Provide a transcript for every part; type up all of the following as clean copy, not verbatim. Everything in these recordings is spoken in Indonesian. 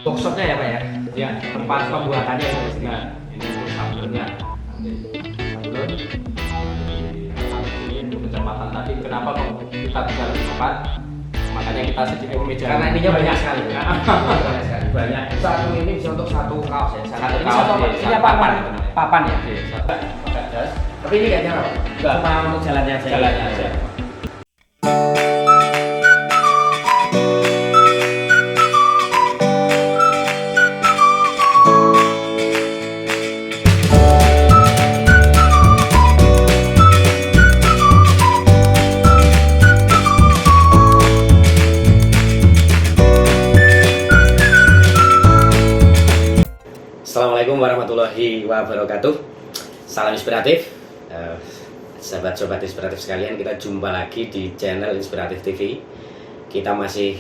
workshopnya ya Pak ya? Ya, Tempat pembuatannya ya di sini. nah ini untuk sablonnya. Sablon ini untuk kecepatan tadi. Kenapa kok kita bisa lebih cepat? Makanya kita sediakan meja. Karena ininya banyak sekali. Banyak sekali. Banyak. Satu ini bisa untuk satu kaos ya. Satu Ini kaos, satu iya, ini satu apa papan. namanya? Papan ya. Oke, pakai jas. Tapi ini kayaknya apa? Enggak. Cuma untuk jalannya aja. Jalannya aja. Assalamualaikum warahmatullahi wabarakatuh. Salam inspiratif, sahabat-sobat inspiratif sekalian. Kita jumpa lagi di channel Inspiratif TV. Kita masih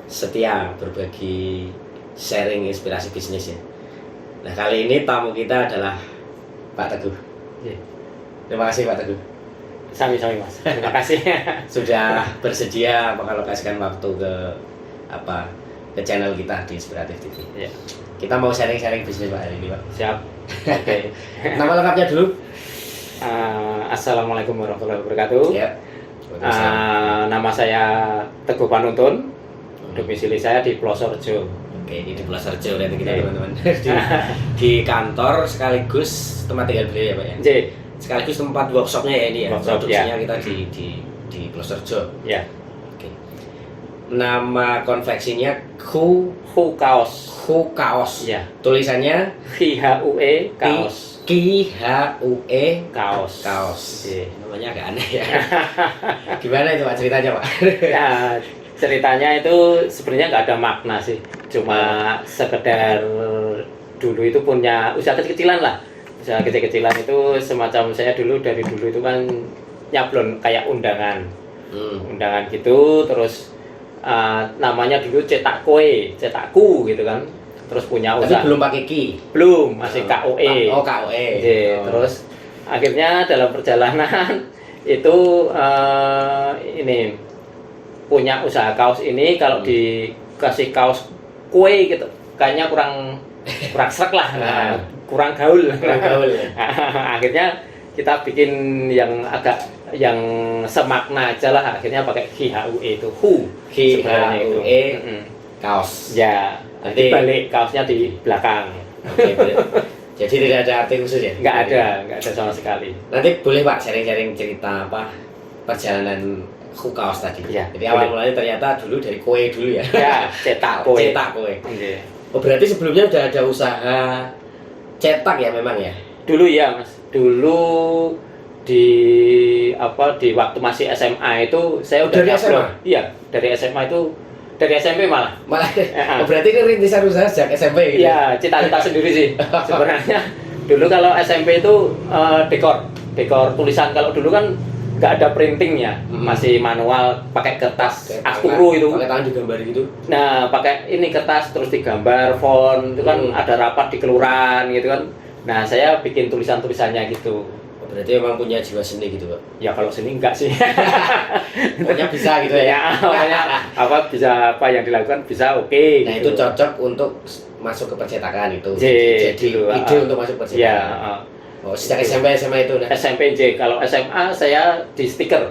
setia berbagi sharing inspirasi bisnis ya. Nah, kali ini tamu kita adalah Pak Teguh. Terima kasih Pak Teguh Sami-sami Mas. Terima kasih. sudah bersedia mengalokasikan waktu ke channel kita di Inspiratif TV. Ya, Kita mau sharing-sharing bisnis Pak hari ini Pak. siap. Oke. Nama lengkapnya dulu. Assalamualaikum warahmatullahi wabarakatuh. Ya. Nama saya Teguh Panuntun. Domisili saya di Plosorjo. Oke, ini di Pulau Serjo nanti kita Oke. teman-teman di kantor sekaligus tempat tinggal beliau ya Pak ya. J. Sekaligus tempat workshopnya ya ini ya. Workshop, Produksinya ya. kita di Pulau Serjo. Ya. Oke. Nama konveksinya Khu Kaos. Kaos. Ya. Tulisannya HUE Kaos. KHUE Kaos. Kaos. Oke. Namanya agak aneh ya. Gimana itu Pak ceritanya Pak? Ya, ceritanya itu sebenarnya nggak ada makna sih, cuma sekedar dulu itu punya usaha kecil-kecilan lah. Usaha kecil-kecilan itu semacam saya dulu dari dulu itu kan nyablon kayak undangan gitu, terus namanya dulu cetakku gitu kan, terus punya Tapi usaha. belum pakai ki. Belum, masih KOE. Oh, KOE. Oke, terus akhirnya dalam perjalanan itu ini punya usaha kaos ini, kalau dikasih kaos kue gitu kayaknya kurang serak lah, kurang gaul. Akhirnya kita bikin yang semakna aja lah, akhirnya pakai HUE itu sebenarnya itu. Kaos. Ya, Nanti- balik kaosnya di belakang. Oke, boleh. Jadi tidak ada arti khusus ya? Nggak ada sama sekali. Nanti boleh Pak sharing-sharing cerita perjalanan kaos tadi. Ya, Jadi awal boleh. mulanya ternyata dulu dari kue dulu ya. Ya, cetak kue. Cetak kue. Oke. Oh, berarti sebelumnya udah ada usaha cetak ya memang ya? Dulu ya Mas, dulu di waktu masih SMA itu saya udah Dari nyablon. SMA? Iya, dari SMA itu, dari SMP malah. Malah oh, berarti ini rintisan usaha sejak SMP gitu. Iya, cita-cita sendiri sih. Sebenarnya dulu kalau SMP itu dekor tulisan. Kalau dulu kan nggak ada printingnya, masih manual, pakai kertas askuru itu. Pakai tangan digambar gitu. Nah, pakai ini kertas terus digambar font itu kan, ada rapat di kelurahan gitu kan. Nah, saya bikin tulisannya gitu. Oh, berarti memang punya jiwa seni gitu Pak. Ya kalau sini enggak sih. Pokoknya bisa gitu ya. Ya, pokoknya apa yang dilakukan bisa oke. Nah, gitu. itu cocok untuk masuk ke percetakan itu. Jadi dulu, ide untuk masuk percetakan. Ya, Oh, sejak SMP SMA itu nah. SMP J. Kalau SMA saya di stiker.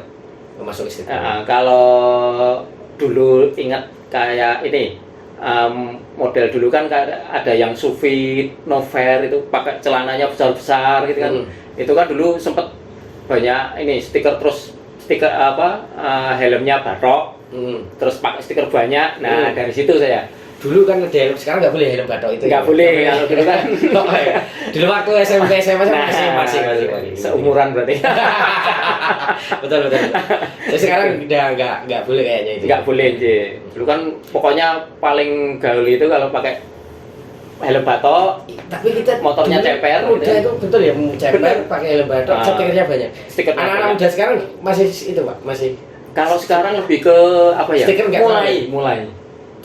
Masuk istri. Kalau dulu ingat kayak ini, model dulu kan ada yang Sufi Nover itu pakai celananya besar-besar gitu kan. Itu kan dulu sempet banyak ini stiker, terus stiker helmnya batok, terus pakai stiker banyak. Nah, dari situ saya. Dulu kan ada helm, sekarang nggak boleh helm batok itu. Nggak ya? boleh, kalau dulu kan. Oh, ya. Dulu waktu SMP SMA Nah, masih. seumuran berarti. betul. Jadi sekarang udah nggak boleh kayaknya itu. Nggak boleh J. Dulu kan pokoknya paling gaul itu kalau pakai helm batok, Tapi kita motornya dulu ceper udah gitu. itu betul ya, ceper Bener. pakai helm batok, stikernya banyak. Stikernya Anak-anak banyak. muda sekarang masih itu Pak, masih Kalau sekarang lebih ke apa ya? Stiker nggak mulai.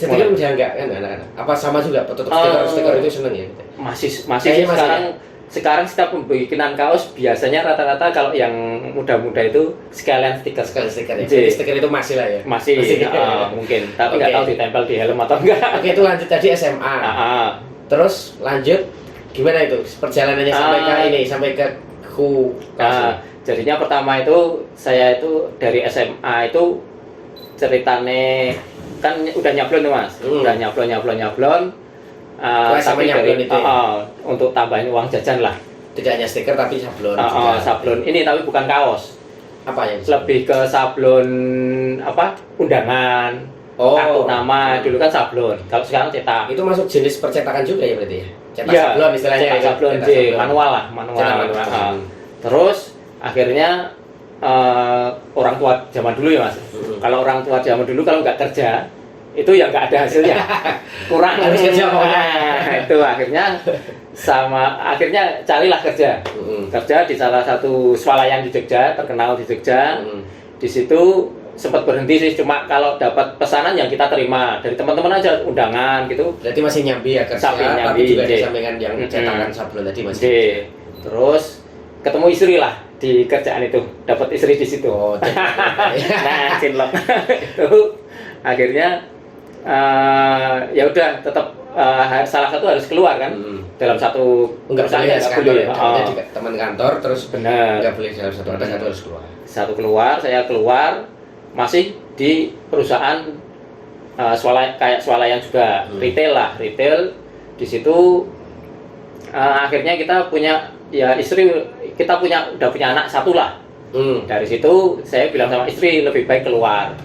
stiker udah nggak kan anak-anak. Apa sama juga tetap stiker itu seneng ya? Masih Kayaknya masih sekarang sekarang setiap pembikinan kaos biasanya rata-rata kalau yang muda-muda itu sekalian stiker. Sekali stiker ya. J. Jadi stiker itu masih lah ya. Masih mungkin, tapi nggak Oke. tahu ditempel di helm atau enggak. Oke, itu lanjut tadi SMA. Terus lanjut gimana itu perjalanannya sampai ke ini, sampai ke Jadinya pertama itu saya itu dari SMA itu ceritane kan udah nyablon tuh Mas, udah nyablon. Tapi dari itu ya? untuk tambahin uang jajan lah. Tidak hanya stiker tapi sablon juga. Sablon ini tapi bukan kaos. Apa yang Lebih ke sablon apa? Undangan. Kartu nama dulu kan sablon. Kalau sekarang cetak. Itu masuk jenis percetakan juga ya berarti ya? Cetak Ya, sablon istilahnya. cetak sablon, manual lah, manual. Terus akhirnya orang tua zaman dulu ya Mas. Kalau orang tua zaman dulu kalau nggak kerja itu ya nggak ada hasilnya, kurang harus kerja pokoknya. Itu akhirnya carilah kerja. Kerja di salah satu swalayan di Jogja, terkenal di Jogja. Di situ sempat berhenti sih, cuma kalau dapat pesanan yang kita terima dari teman-teman aja, undangan gitu. Berarti masih nyambi ya kerja, tapi juga disampaikan yang cetakan sablon tadi masih. Terus ketemu istri lah di kerjaan itu, dapat istri di situ. Nah, cinlok itu akhirnya ya udah tetap salah satu harus keluar kan dalam satu perusahaan nggak boleh ya, di teman kantor terus benar nggak boleh dalam satu harus keluar. Saya keluar masih di perusahaan kayak swalayan juga, retail di situ. Akhirnya kita punya ya istri, kita udah punya anak satu lah. Dari situ saya bilang sama istri lebih baik keluar.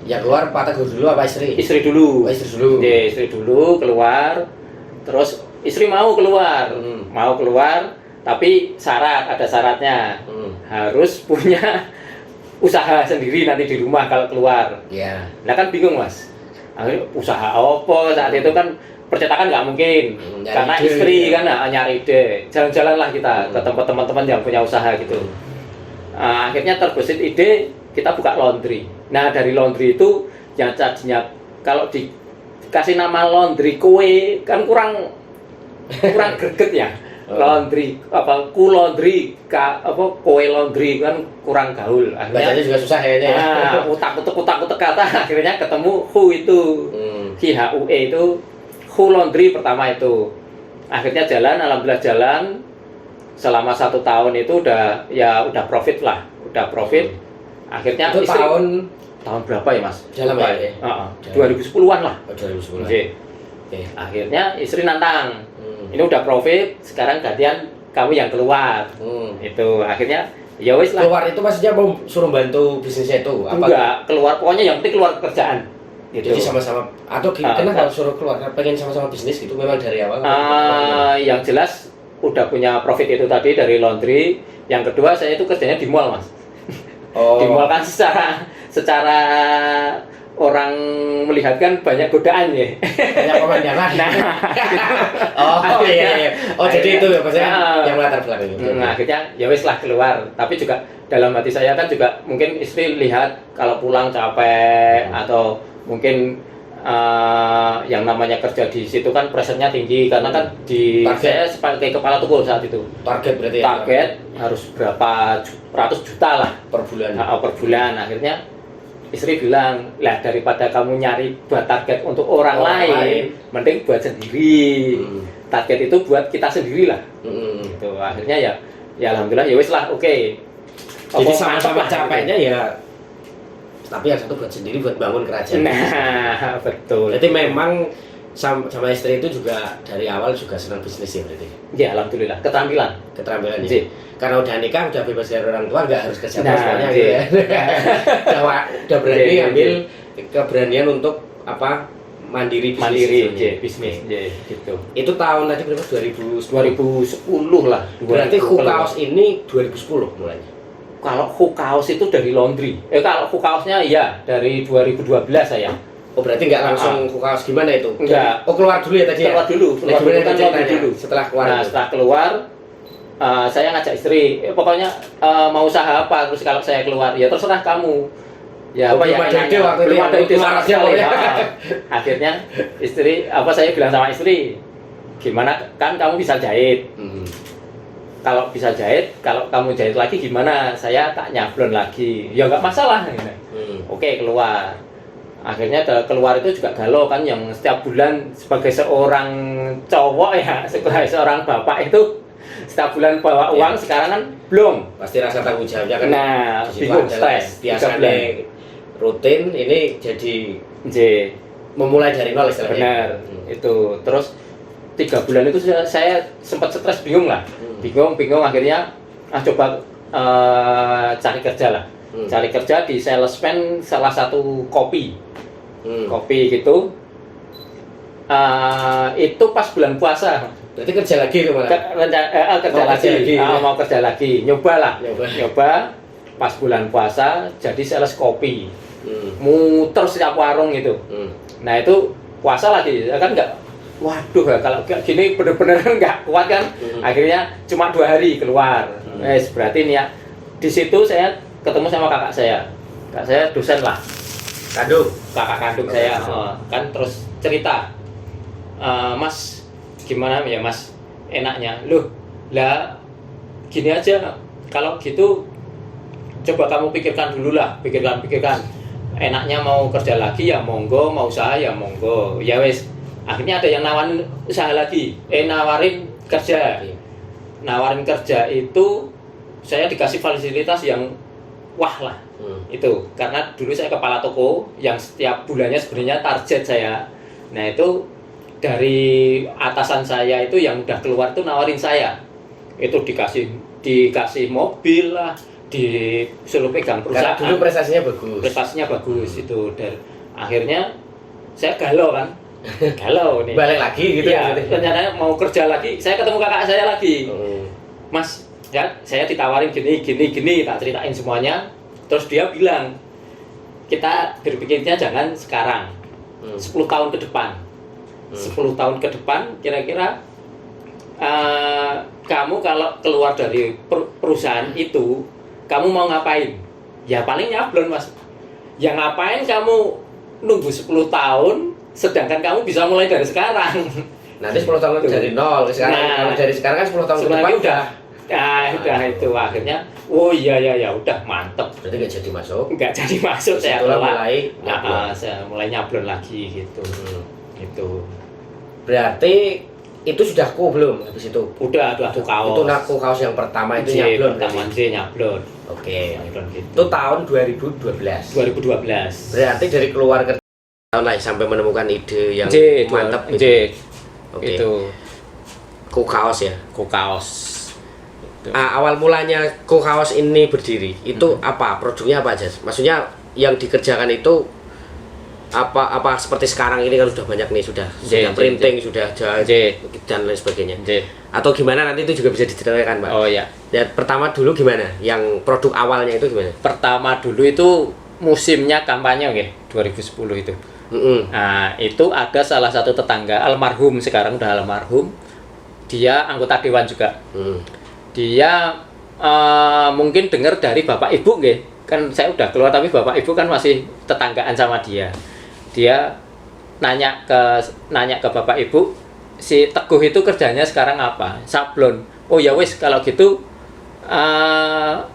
Ya keluar Pak Teguh dulu apa istri? Istri dulu. Istri dulu keluar. Terus istri mau keluar, tapi ada syaratnya. Harus punya usaha sendiri nanti di rumah kalau keluar. Ya. Nah kan bingung Mas. Usaha apa saat itu kan percetakan nggak mungkin, karena ide, istri ya. Kan nyari ide, jalan-jalan lah kita ke tempat teman-teman yang punya usaha gitu. Akhirnya terbesit ide kita buka laundry. Nah dari laundry itu yang tadinya kalau dikasih nama laundry kue kan kurang greget ya. Laundry laundry kue laundry kan kurang gaul. Bacanya juga susah kayaknya ya. Utak-utak kata akhirnya ketemu itu. HUE itu Hu Laundry pertama itu. Akhirnya alhamdulillah jalan selama 1 tahun itu udah profit lah, Akhirnya itu istri, tahun berapa ya Mas? Jalan ya? 2010-an lah. 2010. Oke. Akhirnya istri nantang. Ini udah profit, sekarang gantian kamu yang keluar. Itu akhirnya ya wis lah. Keluar itu maksudnya mau suruh bantu bisnisnya itu? Enggak, keluar pokoknya yang penting keluar kerjaan. Gitu. Jadi sama-sama atau kenapa suruh keluar? Pengen sama-sama bisnis gitu memang dari awal? Yang jelas udah punya profit itu tadi dari laundry. Yang kedua saya itu kerjanya di mall Mas. Di mall kan secara orang melihat kan banyak godaan ya. Banyak pemandangan. Iya. Jadi itu ya maksudnya yang latar belakang itu. Akhirnya ya wis lah keluar. Tapi juga dalam hati saya kan juga mungkin istri lihat kalau pulang capek atau mungkin yang namanya kerja di situ kan pressure-nya tinggi karena kan saya sebagai kepala toko saat itu. Target berarti ya? Target harus berapa ratus juta lah per bulan. Per bulan. Akhirnya istri bilang, lah daripada kamu nyari buat target untuk orang lain, mending buat sendiri. Target itu buat kita sendiri lah. Gitu. Akhirnya ya alhamdulillah ya wis lah, oke. Jadi sama-sama capeknya ya. Tapi yang satu buat sendiri buat bangun kerajaan. Nah, betul. Jadi memang sama istri itu juga dari awal juga senang bisnis ya berarti. Ya alhamdulillah, keterampilannya. Karena udah nikah, udah bebas dari orang tua, nggak harus kerja semuanya gitu ya. Udah berani ambil keberanian untuk mandiri bisnis gitu. Itu tahun tadi berapa? 2010 lah. Berarti Hukaos ini 2010 mulainya. Kalau Hukaos itu dari laundry. Kalau Hukaosnya iya dari 2012 saya. Oh berarti nggak langsung Hukaos gimana itu? Enggak. Oh keluar dulu ya tadi keluar ya? Dulu kan laundry dulu. Setelah keluar. Nah setelah keluar saya ngajak istri, pokoknya mau usaha apa, terus kalau saya keluar ya terserah kamu. Ya apa ya ide waktu itu belum ada ide sama sekali. ya. Akhirnya istri saya bilang sama istri, gimana kan kamu bisa jahit. kalau bisa jahit, kalau kamu jahit lagi gimana? Saya tak nyablon lagi. Ya nggak masalah. Gitu. Oke, keluar. Akhirnya keluar itu juga galau kan, yang setiap bulan sebagai seorang cowok ya, sebagai seorang bapak itu setiap bulan bawa uang, sekarang kan belum. Pasti rasa tanggung jawabnya kan. Nah, di situ bingung, adalah stres. biasanya rutin, ini jadi memulai dari nol istilahnya. Benar, itu. Terus 3 bulan itu saya sempat stres, bingung lah. Bingung, akhirnya coba cari kerja lah. Cari kerja di salesman salah satu kopi. Kopi gitu. Itu pas bulan puasa. Berarti kerja lagi itu malah. Kerja lagi. Mau kerja lagi. Nyoba pas bulan puasa jadi sales kopi. Muter setiap warung itu. Nah, itu puasa lagi. Kan enggak, waduh, kalau kayak gini bener-bener nggak kuat kan. Akhirnya cuma 2 hari keluar. Berarti nih ya, di situ saya ketemu sama kakak saya dosen lah, kakak kandung saya. Kan terus cerita, Mas gimana ya Mas, enaknya loh lah gini aja, kalau gitu coba kamu pikirkan dulu lah, pikirkan enaknya mau kerja lagi ya monggo, mau usaha ya monggo, ya wes. Akhirnya ada yang nawarin usaha lagi, nawarin kerja itu saya dikasih fasilitas yang wah lah. Itu karena dulu saya kepala toko yang setiap bulannya sebenarnya target saya. Nah, itu dari atasan saya itu yang udah keluar tuh nawarin saya. Itu dikasih mobil lah, disuruh pegang perusahaan. Karena dulu prestasinya bagus. Itu. Dan akhirnya saya galau kan. Galau nih. Balik lagi gitu ya. Ternyata mau kerja lagi, saya ketemu kakak saya lagi. Mas, ya saya ditawarin gini, tak ceritain semuanya. Terus dia bilang, kita berpikirnya jangan sekarang, 10 tahun ke depan. 10 tahun ke depan, kira-kira kamu kalau keluar dari perusahaan itu, kamu mau ngapain? Ya paling nyablon Mas. Ya ngapain kamu nunggu 10 tahun, sedangkan kamu bisa mulai dari sekarang. Nanti 10 tahun dari nol sekarang. Nah, kalau dari sekarang kan 10 tahun ke depan udah. Udah itu akhirnya. Oh iya udah mantep. Berarti nggak jadi masuk. Saya mulai nyablon. Saya mulai nyablon lagi gitu. Itu. Berarti itu sudah belum habis itu? Udah aku kaos. Itu aku kaos yang pertama itu nyablon. Nyablon. Oke. Nyablon gitu. Itu tahun 2012. 2012. Berarti dari keluar ke tahun lain sampai menemukan ide yang mantap gitu. Oke. Itu Kukaos ya. Kukaos. Awal mulanya Kukaos ini berdiri itu apa? Produknya apa aja? Maksudnya yang dikerjakan itu apa seperti sekarang ini kan sudah banyak nih, sudah printing, sudah jahit dan lain sebagainya. Atau gimana nanti itu juga bisa diceritakan, Pak? Oh ya. Ya, pertama dulu gimana? Yang produk awalnya itu gimana? Pertama dulu itu musimnya kampanye ya, 2010 itu. Nah, itu ada salah satu tetangga almarhum, sekarang udah almarhum. Dia anggota dewan juga. Dia mungkin dengar dari bapak ibu nggih. Kan saya udah keluar tapi bapak ibu kan masih tetanggaan sama dia. Dia nanya ke bapak ibu, si Teguh itu kerjanya sekarang apa? Sablon. Oh ya wis kalau gitu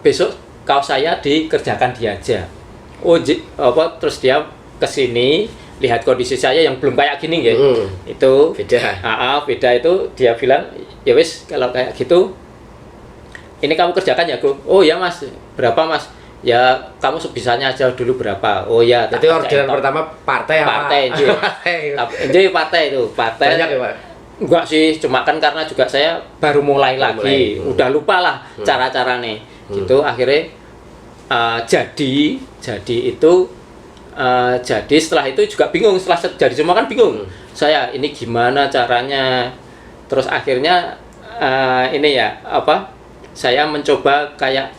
besok kaos saya dikerjakan dia aja. Terus dia kesini lihat kondisi saya yang belum kayak gini nggih. Itu beda. Beda itu dia bilang, "Ya wis kalau kayak gitu ini kamu kerjakan ya, Gu." "Oh ya Mas, berapa Mas?" "Ya kamu sebisanya aja dulu berapa." "Oh ya." Jadi orderan pertama partai apa? Partai itu. Banyak ya, Pak? Enggak sih, cuma kan karena juga saya baru mulai lagi. Udah lupa lah cara-caranya. Gitu akhirnya jadi itu jadi setelah itu juga bingung, setelah jadi semua kan bingung. Saya ini gimana caranya? Terus akhirnya saya mencoba kayak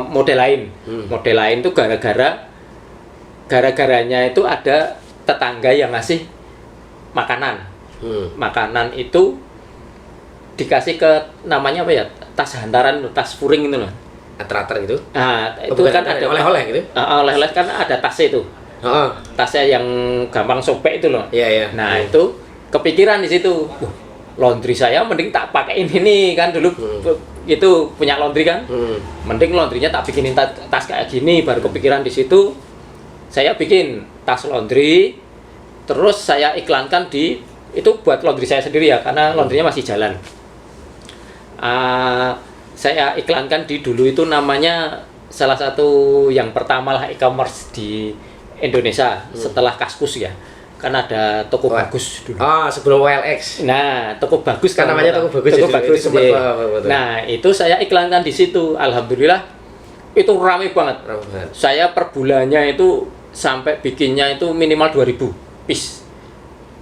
model lain. Model lain itu gara-garanya itu ada tetangga yang ngasih makanan. Makanan itu dikasih ke namanya apa ya? Tas hantaran, tas furing itu loh. Ater-ater gitu. Nah, itu kan ada oleh-oleh gitu. Oleh-oleh kan ada tasnya itu. Tasnya yang gampang sobek itu loh. Iya. Nah, itu kepikiran di situ. laundry saya mending tak pakein ini kan dulu itu punya laundry kan. Mending laundrynya tak bikinin tas kayak gini, baru kepikiran di situ saya bikin tas laundry, terus saya iklankan itu buat laundry saya sendiri ya, karena laundrynya masih jalan. Saya iklankan dulu itu namanya salah satu yang pertama lah e-commerce di Indonesia setelah Kaskus ya. Kan ada toko bagus dulu. Sebelum OLX. Nah, toko bagus Kan namanya toko bagus. Toko bagus. Iya. Nah, itu saya iklankan di situ. Alhamdulillah itu ramai banget. Saya per bulannya itu sampai bikinnya itu minimal 2000 piece.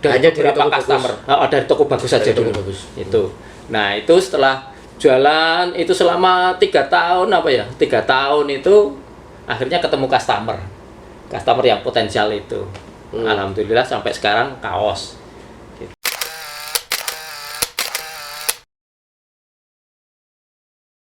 Hanya dari beberapa toko customer. Dari toko bagus saja dulu. Bagus. Itu. Nah, itu setelah jualan itu selama 3 tahun 3 tahun itu akhirnya ketemu customer yang potensial itu. Alhamdulillah sampai sekarang kaos